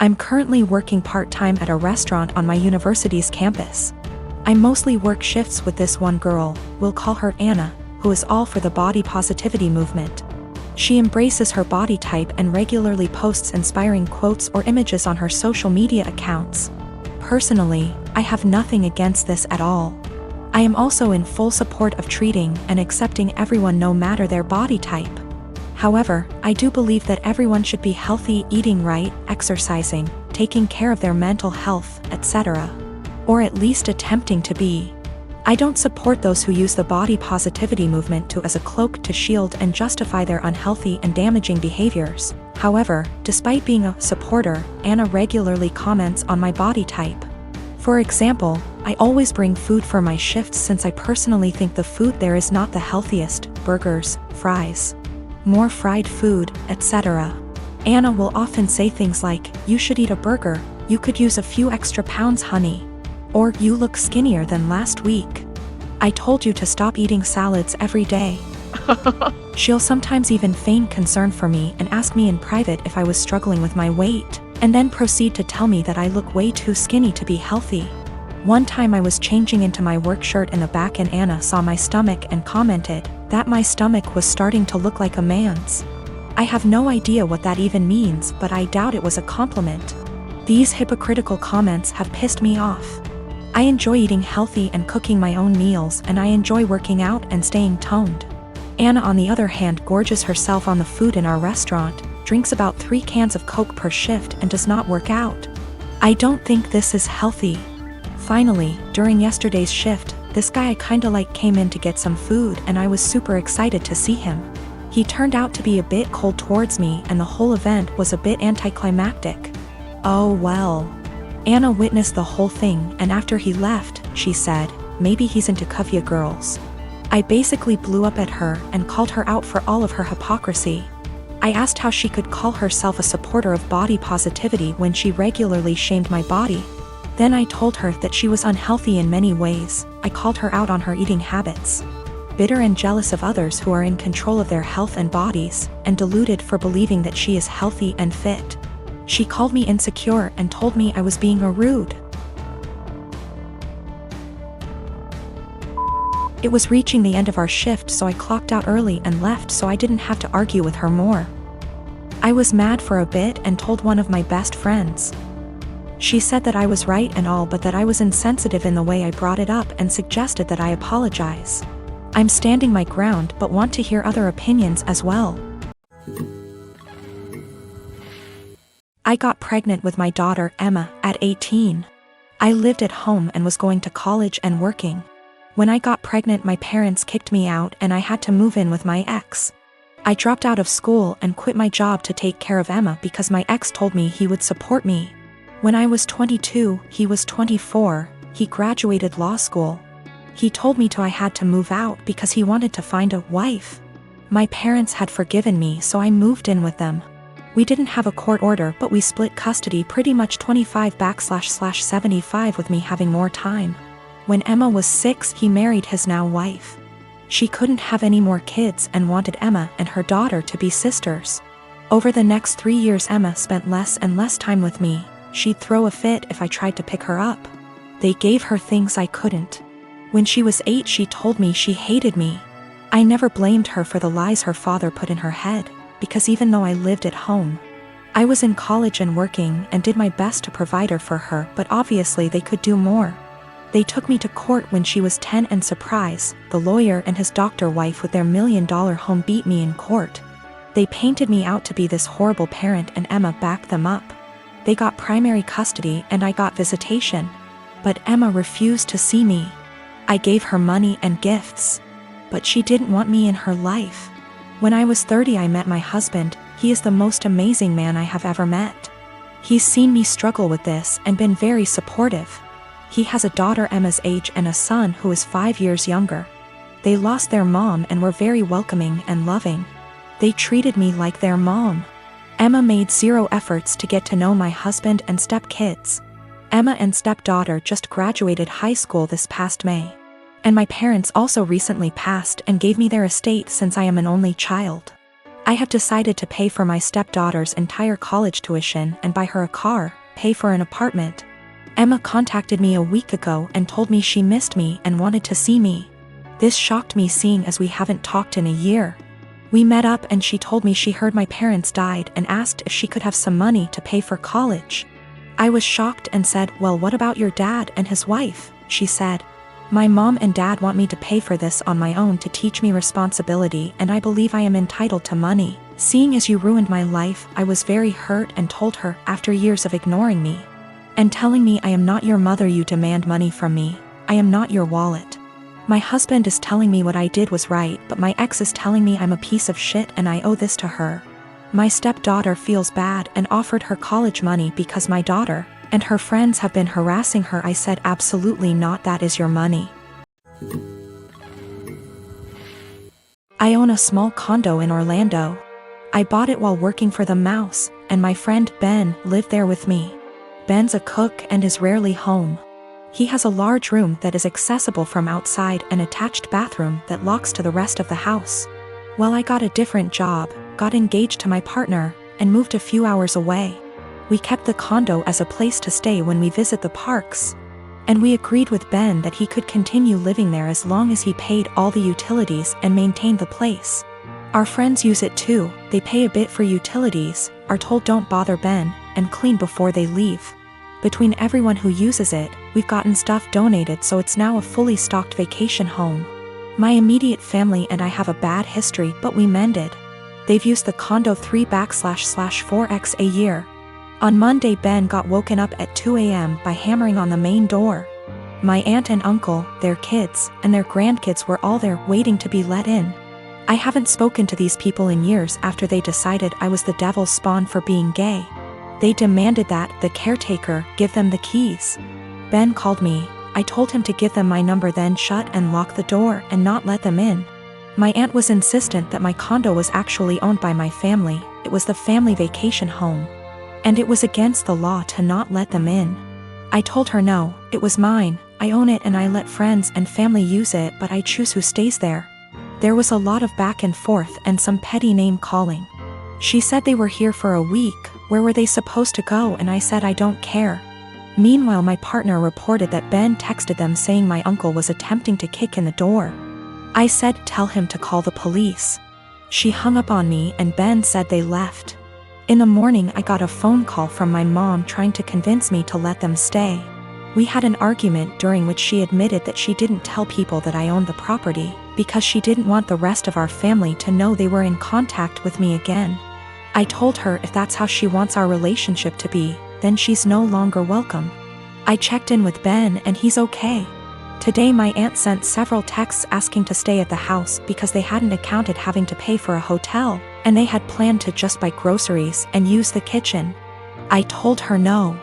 I'm currently working part-time at a restaurant on my university's campus. I mostly work shifts with this one girl, we'll call her Anna, who is all for the body positivity movement. She embraces her body type and regularly posts inspiring quotes or images on her social media accounts. Personally, I have nothing against this at all. I am also in full support of treating and accepting everyone no matter their body type. However, I do believe that everyone should be healthy, eating right, exercising, taking care of their mental health, etc. Or at least attempting to be. I don't support those who use the body positivity movement as a cloak to shield and justify their unhealthy and damaging behaviors. However, despite being a supporter, Anna regularly comments on my body type. For example, I always bring food for my shifts since I personally think the food there is not the healthiest: burgers, fries, more fried food, etc. Anna will often say things like, "You should eat a burger, you could use a few extra pounds, honey." Or, "You look skinnier than last week. I told you to stop eating salads every day." She'll sometimes even feign concern for me and ask me in private if I was struggling with my weight, and then proceed to tell me that I look way too skinny to be healthy. One time I was changing into my work shirt in the back and Anna saw my stomach and commented that my stomach was starting to look like a man's. I have no idea what that even means, but I doubt it was a compliment. These hypocritical comments have pissed me off. I enjoy eating healthy and cooking my own meals, and I enjoy working out and staying toned. Anna, on the other hand, gorges herself on the food in our restaurant, drinks about 3 cans of Coke per shift, and does not work out. I don't think this is healthy. Finally, during yesterday's shift, this guy I kinda like came in to get some food, and I was super excited to see him. He turned out to be a bit cold towards me, and the whole event was a bit anticlimactic. Oh well. Anna witnessed the whole thing, and after he left, she said, "Maybe he's into Kuvya girls." I basically blew up at her and called her out for all of her hypocrisy. I asked how she could call herself a supporter of body positivity when she regularly shamed my body. Then I told her that she was unhealthy in many ways. I called her out on her eating habits. Bitter and jealous of others who are in control of their health and bodies, and deluded for believing that she is healthy and fit. She called me insecure and told me I was being rude. It was reaching the end of our shift, so I clocked out early and left so I didn't have to argue with her more. I was mad for a bit and told one of my best friends. She said that I was right and all, but that I was insensitive in the way I brought it up and suggested that I apologize. I'm standing my ground but want to hear other opinions as well. I got pregnant with my daughter Emma at 18. I lived at home and was going to college and working. When I got pregnant, my parents kicked me out and I had to move in with my ex. I dropped out of school and quit my job to take care of Emma because my ex told me he would support me. When I was 22, he was 24, he graduated law school. He told me I had to move out because he wanted to find a wife. My parents had forgiven me, so I moved in with them. We didn't have a court order, but we split custody pretty much 25/75 with me having more time. When Emma was 6, he married his now wife. She couldn't have any more kids and wanted Emma and her daughter to be sisters. Over the next 3 years, Emma spent less and less time with me. She'd throw a fit if I tried to pick her up. They gave her things I couldn't. When she was 8, she told me she hated me. I never blamed her for the lies her father put in her head, because even though I lived at home, I was in college and working and did my best to provide her for her, but obviously they could do more. They took me to court when she was 10 and surprise, the lawyer and his doctor wife with their $1 million home beat me in court. They painted me out to be this horrible parent and Emma backed them up. They got primary custody and I got visitation. But Emma refused to see me. I gave her money and gifts. But she didn't want me in her life. When I was 30, I met my husband. He is the most amazing man I have ever met. He's seen me struggle with this and been very supportive. He has a daughter Emma's age and a son who is 5 years younger. They lost their mom and were very welcoming and loving. They treated me like their mom. Emma made zero efforts to get to know my husband and stepkids. Emma and stepdaughter just graduated high school this past May. And my parents also recently passed and gave me their estate since I am an only child. I have decided to pay for my stepdaughter's entire college tuition and buy her a car, pay for an apartment. Emma contacted me a week ago and told me she missed me and wanted to see me. This shocked me seeing as we haven't talked in a year. We met up and she told me she heard my parents died and asked if she could have some money to pay for college. I was shocked and said, "Well, what about your dad and his wife?" She said, "My mom and dad want me to pay for this on my own to teach me responsibility, and I believe I am entitled to money. Seeing as you ruined my life, I was very hurt and told her, after years of ignoring me and telling me I am not your mother, you demand money from me. I am not your wallet. My husband is telling me what I did was right, but my ex is telling me I'm a piece of shit and I owe this to her. My stepdaughter feels bad and offered her college money because my daughter and her friends have been harassing her." I said, "Absolutely not, that is your money. I own a small condo in Orlando. I bought it while working for the Mouse, and my friend Ben lived there with me. Ben's a cook and is rarely home. He has a large room that is accessible from outside and attached bathroom that locks to the rest of the house. Well, I got a different job, got engaged to my partner, and moved a few hours away. We kept the condo as a place to stay when we visit the parks. And we agreed with Ben that he could continue living there as long as he paid all the utilities and maintained the place. Our friends use it too, they pay a bit for utilities, are told don't bother Ben, and clean before they leave. Between everyone who uses it, we've gotten stuff donated, so it's now a fully stocked vacation home. My immediate family and I have a bad history, but we mended. They've used the condo 3/4x a year. On Monday, Ben got woken up at 2 a.m. by hammering on the main door. My aunt and uncle, their kids, and their grandkids were all there waiting to be let in. I haven't spoken to these people in years after they decided I was the devil's spawn for being gay. They demanded that the caretaker give them the keys. Ben called me. I told him to give them my number, then shut and lock the door and not let them in. My aunt was insistent that my condo was actually owned by my family. It was the family vacation home. And it was against the law to not let them in. I told her no, it was mine, I own it and I let friends and family use it, but I choose who stays there. There was a lot of back and forth and some petty name calling. She said they were here for a week, where were they supposed to go, and I said I don't care. Meanwhile, my partner reported that Ben texted them saying my uncle was attempting to kick in the door. I said tell him to call the police. She hung up on me and Ben said they left. In the morning, I got a phone call from my mom trying to convince me to let them stay. We had an argument during which she admitted that she didn't tell people that I owned the property because she didn't want the rest of our family to know they were in contact with me again. I told her if that's how she wants our relationship to be, then she's no longer welcome. I checked in with Ben and he's okay. Today my aunt sent several texts asking to stay at the house because they hadn't accounted having to pay for a hotel, and they had planned to just buy groceries and use the kitchen. I told her no.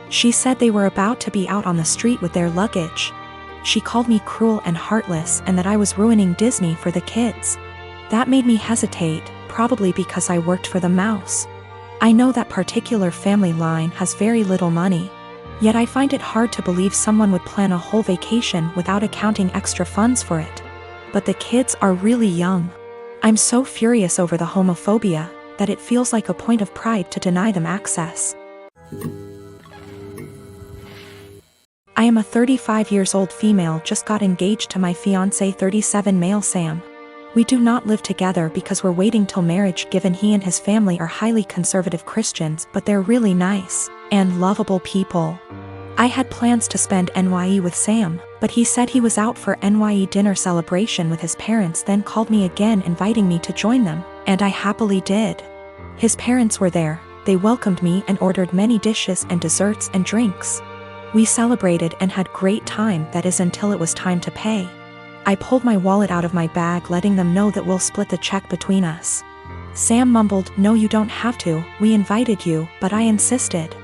She said they were about to be out on the street with their luggage. She called me cruel and heartless and that I was ruining Disney for the kids. That made me hesitate, probably because I worked for the Mouse. I know that particular family line has very little money. Yet I find it hard to believe someone would plan a whole vacation without accounting extra funds for it. But the kids are really young. I'm so furious over the homophobia that it feels like a point of pride to deny them access. I am a 35-year-old female, just got engaged to my fiancé 37 male Sam. We do not live together because we're waiting till marriage, given he and his family are highly conservative Christians, but they're really nice and lovable people. I had plans to spend NYE with Sam, but he said he was out for NYE dinner celebration with his parents, then called me again inviting me to join them, and I happily did. His parents were there, they welcomed me and ordered many dishes and desserts and drinks. We celebrated and had great time, that is until it was time to pay. I pulled my wallet out of my bag, letting them know that we'll split the check between us. Sam mumbled, "No, you don't have to, we invited you," but I insisted.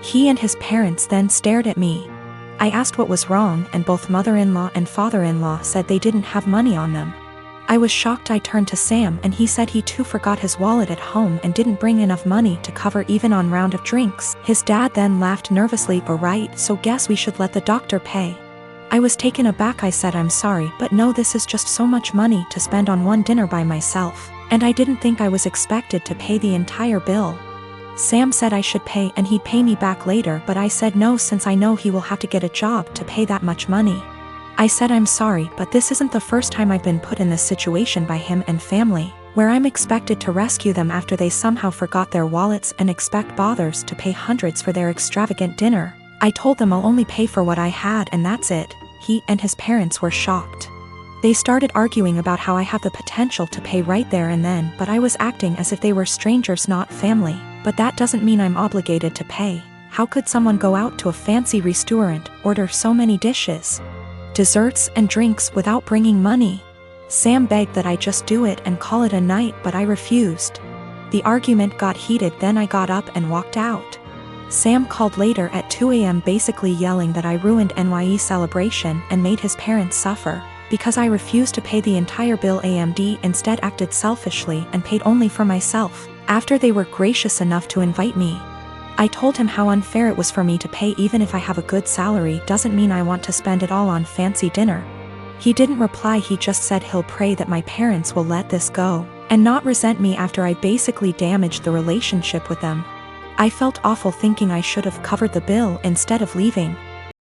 He and his parents then stared at me. I asked what was wrong, and both mother-in-law and father-in-law said they didn't have money on them. I was shocked. I turned to Sam and he said he too forgot his wallet at home and didn't bring enough money to cover even on round of drinks. His dad then laughed nervously, "Right, so guess we should let the doctor pay." I was taken aback. I said I'm sorry, but no, this is just so much money to spend on one dinner by myself. And I didn't think I was expected to pay the entire bill. Sam said I should pay and he'd pay me back later, but I said no since I know he will have to get a job to pay that much money. I said I'm sorry, but this isn't the first time I've been put in this situation by him and family, where I'm expected to rescue them after they somehow forgot their wallets and expect bothers to pay hundreds for their extravagant dinner. I told them I'll only pay for what I had and that's it. He and his parents were shocked. They started arguing about how I have the potential to pay right there and then, but I was acting as if they were strangers, not family. But that doesn't mean I'm obligated to pay. How could someone go out to a fancy restaurant, order so many dishes, desserts and drinks without bringing money? Sam begged that I just do it and call it a night, but I refused. The argument got heated, then I got up and walked out. Sam called later at 2 a.m. basically yelling that I ruined NYE celebration and made his parents suffer. Because I refused to pay the entire bill, AMD instead acted selfishly and paid only for myself, after they were gracious enough to invite me. I told him how unfair it was for me to pay. Even if I have a good salary doesn't mean I want to spend it all on fancy dinner. He didn't reply, he just said he'll pray that my parents will let this go, and not resent me after I basically damaged the relationship with them. I felt awful thinking I should have covered the bill instead of leaving.